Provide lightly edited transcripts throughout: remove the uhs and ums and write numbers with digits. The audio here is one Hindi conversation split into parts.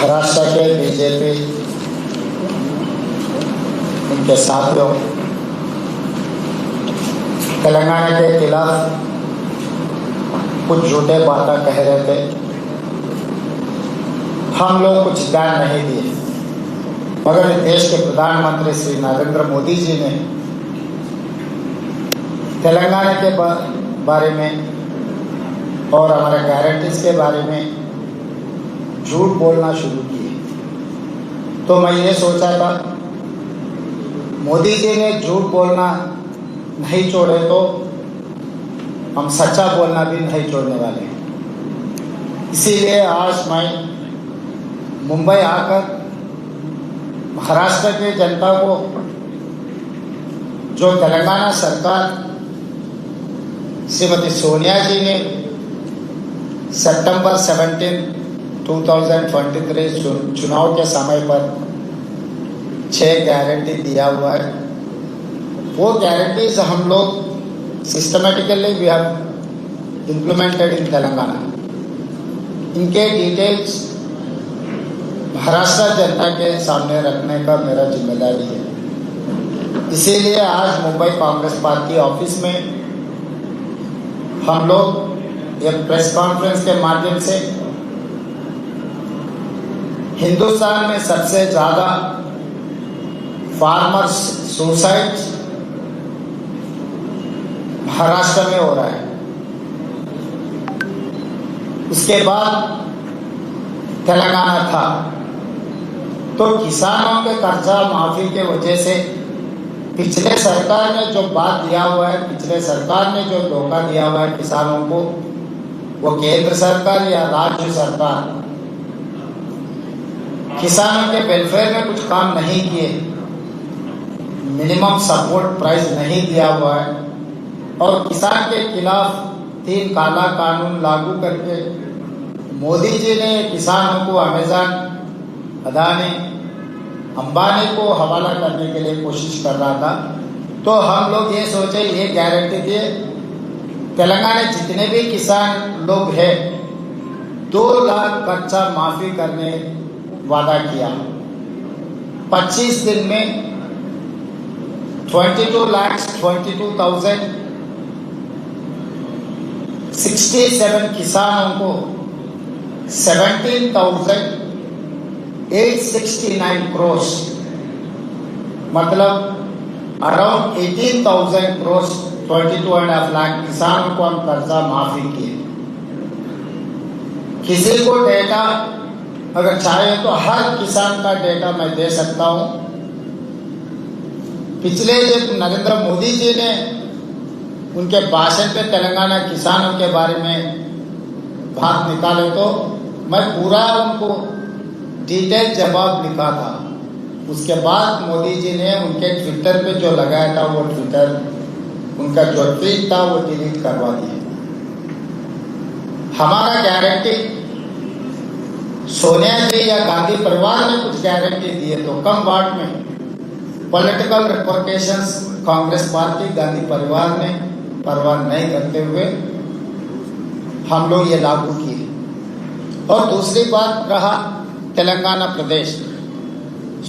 महाराष्ट्र के बीजेपी उनके साथियों तेलंगाना के खिलाफ कुछ झूठे बातें कह रहे थे। हम लोग कुछ ध्यान नहीं दिए, मगर देश के प्रधानमंत्री श्री नरेंद्र मोदी जी ने तेलंगाना के बारे में और हमारे गारंटीज के बारे में झूठ बोलना शुरू किए। तो मैं ये सोचा था मोदी जी ने झूठ बोलना नहीं छोड़े तो हम सच्चा बोलना भी नहीं छोड़ने वाले। इसीलिए आज मैं मुंबई आकर महाराष्ट्र की जनता को जो तेलंगाना सरकार श्रीमती सोनिया जी ने सितंबर 17, 2023 चुनाव के समय पर 6 गारंटी दिया हुआ है, वो गारंटीज हम लोग systematically we have implemented in Telangana. इनके डिटेल्स महाराष्ट्र जनता के सामने रखने का मेरा जिम्मेदारी है। इसीलिए आज मुंबई कांग्रेस पार्टी ऑफिस में हम लोग एक प्रेस कॉन्फ्रेंस के माध्यम से हिंदुस्तान में सबसे ज़्यादा फार्मर्स सुसाइड महाराष्ट्र में हो रहा है, उसके बाद तेलंगाना था। तो किसानों के कर्जा माफी के वजह से पिछले सरकार ने जो बात दिया हुआ है, पिछले सरकार ने जो धोखा दिया हुआ है किसानों को, वो केंद्र सरकार या राज्य सरकार किसानों के वेलफेयर में कुछ काम नहीं किए, मिनिमम सपोर्ट प्राइस नहीं दिया हुआ है और किसान के खिलाफ 3 काला कानून लागू करके मोदी जी ने किसानों को अमेज़न, अदानी, अंबानी को हवाला करने के लिए कोशिश कर रहा था। तो हम लोग ये सोचे, ये गारंटी दिए तेलंगाना जितने भी किसान लोग हैं 2 लाख कर्जा माफी करने वादा किया। 25 दिन में 22,22,067 किसानों को 17,869 crores, मतलब अराउंड 18,000 crores, 22.5 लाख किसानों को हम कर्जा माफी किए। किसी को डेटा अगर चाहे तो हर किसान का डेटा मैं दे सकता हूं। पिछले जब नरेंद्र मोदी जी ने उनके भाषण पे तेलंगाना किसानों के बारे में बात निकाले तो मैं पूरा उनको डिटेल जवाब लिखा था। उसके बाद मोदी जी ने उनके ट्विटर पे जो लगाया था वो ट्विटर, उनका जो ट्वीट था वो डिलीट करवा दिया। हमारा गारंटी सोनिया जी या गांधी परिवार ने कुछ गारंटी दिए तो कम वार्ड में पॉलिटिकल रिपोर्टेशंस कांग्रेस पार्टी, गांधी परिवार ने परवाह नहीं करते हुए हम लोग ये लागू किए। और दूसरी बात रहा तेलंगाना प्रदेश,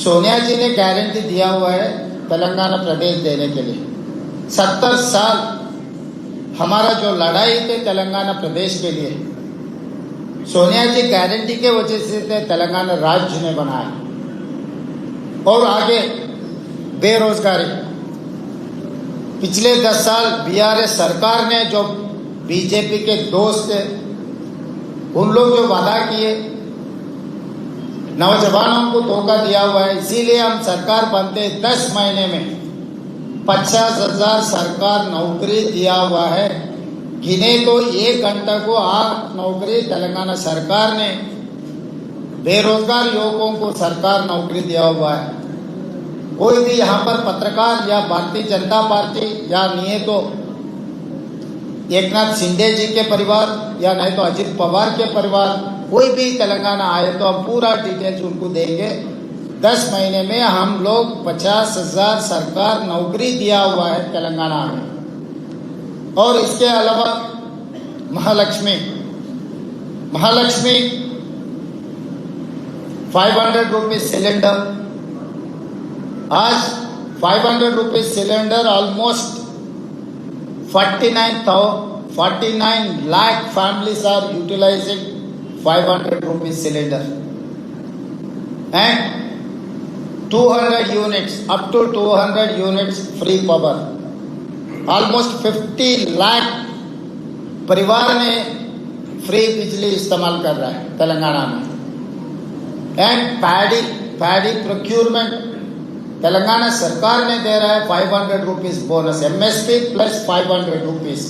सोनिया जी ने गारंटी दिया हुआ है तेलंगाना प्रदेश देने के लिए। 70 साल हमारा जो लड़ाई थी तेलंगाना प्रदेश के लिए, सोनिया जी गारंटी के वजह से तेलंगाना राज्य ने बनाया। और आगे बेरोजगारी, पिछले 10 साल बीआरएस सरकार ने जो बीजेपी के दोस्त उन लोग जो वादा किए, नौजवानों को धोखा दिया हुआ है। इसीलिए हम सरकार बनते 10 महीने में 50,000 सरकार नौकरी दिया हुआ है। गिने तो 1 घंटा को 8 नौकरी तेलंगाना सरकार ने बेरोजगार युवकों को सरकार नौकरी दिया हुआ है। कोई भी यहाँ पर पत्रकार या भारतीय जनता पार्टी या नहीं तो एकनाथ शिंदे जी के परिवार या नहीं तो अजित पवार के परिवार, कोई भी तेलंगाना आए तो हम पूरा डिटेल्स उनको देंगे। 10 महीने में हम लोग 50,000 सरकार नौकरी दिया हुआ है तेलंगाना में। और इसके अलावा महालक्ष्मी 500 रुपीज सिलेंडर। आज 500 rupees cylinder almost 49 lakh families are utilizing 500 rupees cylinder, and 200 units, up to 200 units free power. Almost 50 lakh परिवार ने फ्री बिजली इस्तेमाल कर रहा है तेलंगाना में। एंड पैडी प्रोक्यूरमेंट तेलंगाना सरकार ने दे रहा है 500 rupees bonus, MSP plus 500 rupees.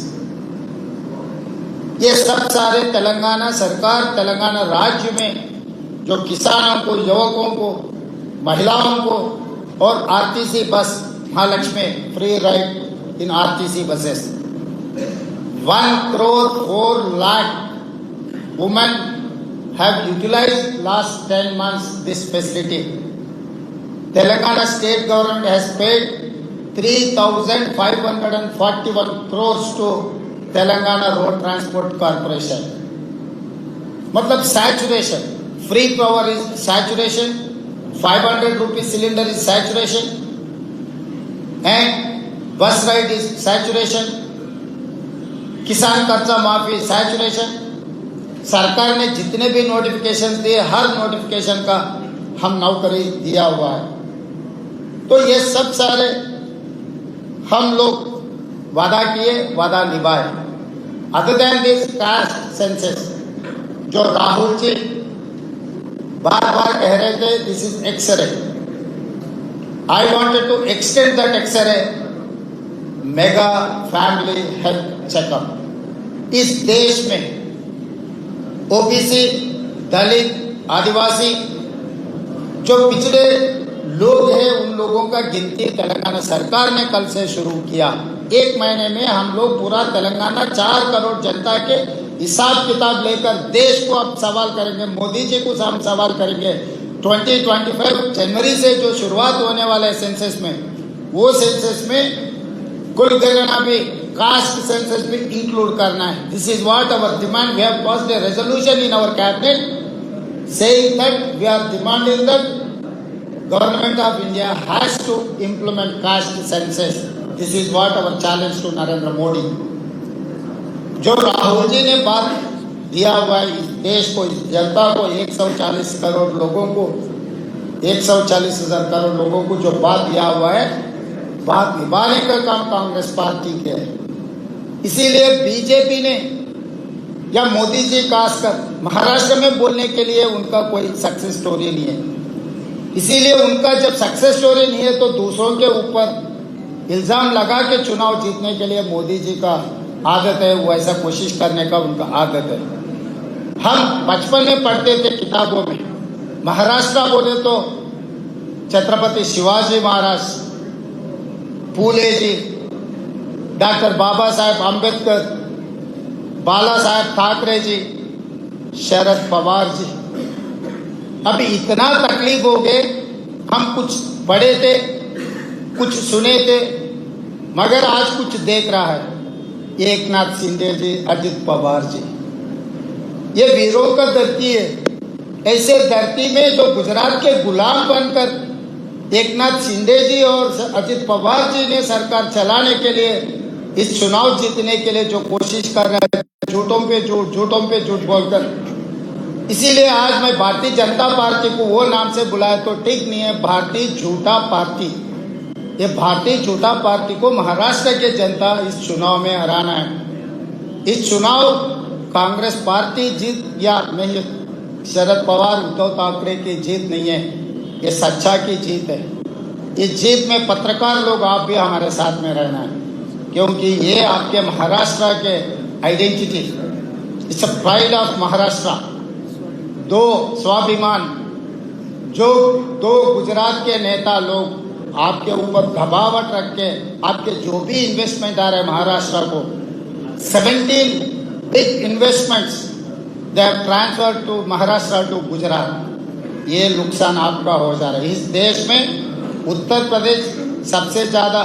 ये सब सारे तेलंगाना सरकार, तेलंगाना राज्य में जो किसानों को, युवकों को, महिलाओं को और RTC bus Mahalakshmi free ride in RTC buses. 1,04,00,000 women have utilized last 10 months this facility. Telangana state government has paid 3,541 crores to Telangana Road Transport Corporation. मतलब saturation, free power is saturation, 500 rupees cylinder is saturation, and bus ride is saturation, किसान कर्जा माफी सैचुरेशन। सरकार ने जितने भी नोटिफिकेशन दिए, हर नोटिफिकेशन का हम नौकरी दिया हुआ है। तो ये सब सारे हम लोग वादा किए, वादा निभाए। Other than this caste census, जो राहुल जी बार बार कह रहे थे this is x-ray, I wanted to extend that x-ray mega family health checkup. इस देश में ओबीसी, दलित, आदिवासी जो पिछड़े लोग हैं, उन लोगों का गिनती तेलंगाना सरकार ने कल से शुरू किया। 1 महीने में हम लोग पूरा तेलंगाना 4 करोड़ जनता के हिसाब किताब लेकर देश को अब सवाल करेंगे, मोदी जी को हम सवाल करेंगे। 2025 जनवरी से जो शुरुआत होने वाला है सेंसस में, वो सेंसस में कुल गणना भी कास्ट सेंसस भी इंक्लूड करना है। This is what our demand. We have passed a resolution in our cabinet saying that we are demanding that government of India has to implement caste census. This is what our challenge to Narendra Modi. जो राहुल जी ने बात दिया हुआ है इस देश को, इस जनता को, 140 करोड़ लोगों को, 140,000 करोड़ लोगों को जो बात दिया हुआ है, बात निभाने का काम कांग्रेस पार्टी के है। इसीलिए बीजेपी ने या मोदी जी खासकर महाराष्ट्र में बोलने के लिए उनका कोई सक्सेस स्टोरी नहीं है। इसीलिए उनका जब सक्सेस स्टोरी नहीं है तो दूसरों के ऊपर इल्जाम लगा के चुनाव जीतने के लिए मोदी जी का आदत है, वैसा कोशिश करने का उनका आदत है। हम बचपन में पढ़ते थे किताबों में, महाराष्ट्र बोले तो छत्रपति शिवाजी महाराज, फूले जी, डॉक्टर बाबा साहेब आम्बेडकर, बाला साहेब ठाकरे जी, शरद पवार जी। अभी इतना तकलीफ हो गए, हम कुछ पढ़े थे, कुछ सुने थे, मगर आज कुछ देख रहा है। एकनाथ शिंदे जी, अजित पवार जी, ये वीरों का धरती है। ऐसे धरती में जो गुजरात के गुलाम बनकर एकनाथ शिंदे जी और अजित पवार जी ने सरकार चलाने के लिए, इस चुनाव जीतने के लिए जो कोशिश कर रहे हैं, झूठों पे झूठ बोलकर। इसीलिए आज मैं भारतीय जनता पार्टी को वो नाम से बुलाया तो ठीक नहीं है, भारतीय झूठा पार्टी। ये भारतीय झूठा पार्टी को महाराष्ट्र के जनता इस चुनाव में हराना है। इस चुनाव कांग्रेस पार्टी जीत या नहीं, शरद पवार, उद्धव ठाकरे की जीत नहीं है, ये सच्चा की जीत है। इस जीत में पत्रकार लोग आप भी हमारे साथ में रहना है, क्योंकि ये आपके महाराष्ट्र के identity, it's a pride of Maharashtra. दो स्वाभिमान, जो 2 गुजरात के नेता लोग आपके ऊपर दबावट रख के आपके जो भी इन्वेस्टमेंट आ रहे हैं महाराष्ट्र को, 17 big investments they have transferred to Maharashtra to Gujarat. ये नुकसान आपका हो जा रहा है। इस देश में उत्तर प्रदेश सबसे ज्यादा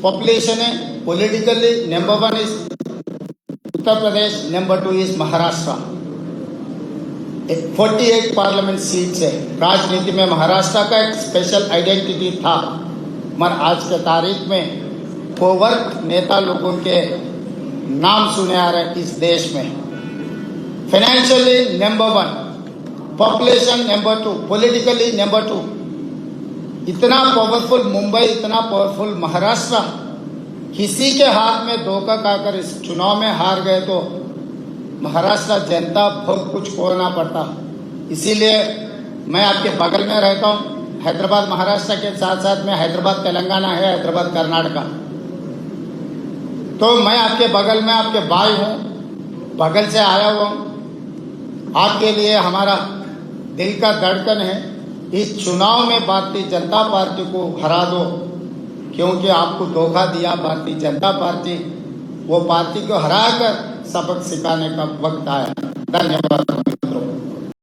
पॉपुलेशन है, politically number 1 is Uttar Pradesh, number 2 is Maharashtra. 48 parliament seats है। राजनीति में महाराष्ट्र का एक स्पेशल आइडेंटिटी था, मगर आज के तारीख में कोवर्ट नेता लोगों के नाम सुने आ रहे हैं इस देश में। Financially number 1, population number 2, politically number 2। इतना पावरफुल मुंबई, इतना पावरफुल महाराष्ट्र, किसी के हाथ में धोखा खाकर इस चुनाव में हार गए तो महाराष्ट्र जनता बहुत कुछ खोना पड़ता। इसीलिए मैं आपके बगल में रहता हूँ। हैदराबाद महाराष्ट्र के साथ साथ में हैदराबाद तेलंगाना है, हैदराबाद कर्नाटका। तो मैं आपके बगल में आपके भाई हूँ, बगल से आया हुआ हूँ। आपके लिए हमारा दिल का धड़कन है। इस चुनाव में भारतीय जनता पार्टी को हरा दो, क्योंकि आपको धोखा दिया भारतीय जनता पार्टी। वो पार्टी को हराकर सबक सिखाने का वक्त आया। धन्यवाद।